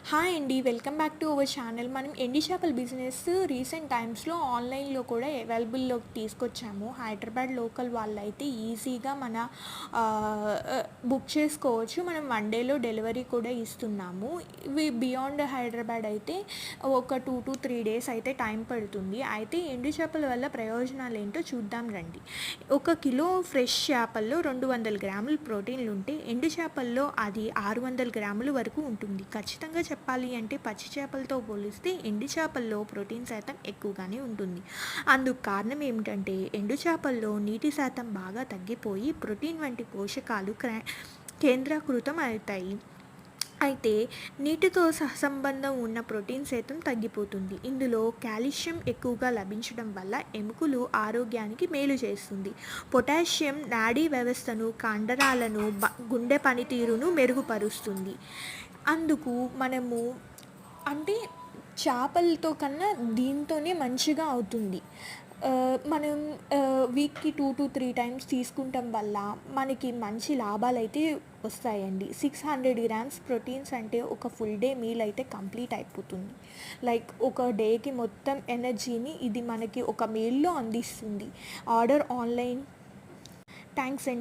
Hi అండి. Welcome back to our channel. మనం ఎండి చేపల బిజినెస్ రీసెంట్ టైమ్స్‌లో ఆన్‌లైన్‌లో కూడా అవైలబుల్‌లోకి తీసుకొచ్చాము. హైదరాబాద్ లోకల్ వాళ్ళైతే ఈజీగా బుక్ చేసుకోవచ్చు. మనం వన్ డేలో డెలివరీ కూడా ఇస్తున్నాము. ఇవి బియాండ్ హైదరాబాద్ అయితే ఒక 2-3 డేస్ అయితే టైం పడుతుంది. అయితే ఎండు చేపల వల్ల ప్రయోజనాలు ఏంటో చూద్దాం రండి. ఒక కిలో ఫ్రెష్ చేపల్లో 200 గ్రాములు ప్రోటీన్లు ఉంటే ఎండు చేపల్లో అది 600 గ్రాముల వరకు ఉంటుంది. ఖచ్చితంగా చెప్పాలి అంటే పచ్చి చేపలతో పోలిస్తే ఎండు చేపల్లో ప్రోటీన్ శాతం ఎక్కువగానే ఉంటుంది. అందుకు కారణం ఏమిటంటే ఎండు చేపల్లో నీటి శాతం బాగా తగ్గిపోయి ప్రోటీన్ వంటి పోషకాలు కేంద్రీకృతం అవుతాయి. అయితే నీటితో సహసంబంధం ఉన్న ప్రోటీన్ శాతం తగ్గిపోతుంది. ఇందులో కాల్షియం ఎక్కువగా లభించడం వల్ల ఎముకలు ఆరోగ్యానికి మేలు చేస్తుంది. పొటాషియం నాడీ వ్యవస్థను, కండరాలను, గుండె పనితీరును మెరుగుపరుస్తుంది. అందుకు మనము అంటే చేపలతో కన్నా దీంతోనే మంచిగా అవుతుంది. మనం వీక్‌కి 2-3 టైమ్స్ తీసుకుంటం వల్ల మనకి మంచి లాభాలైతే వస్తాయండి. 600 గ్రామ్స్ ప్రోటీన్స్ అంటే ఒక ఫుల్ డే మీల్ అయితే కంప్లీట్ అయిపోతుంది. లైక్ ఒక డేకి మొత్తం ఎనర్జీని ఇది మనకి ఒక మీల్‌లో అందిస్తుంది. Order online. థ్యాంక్స్ అండి.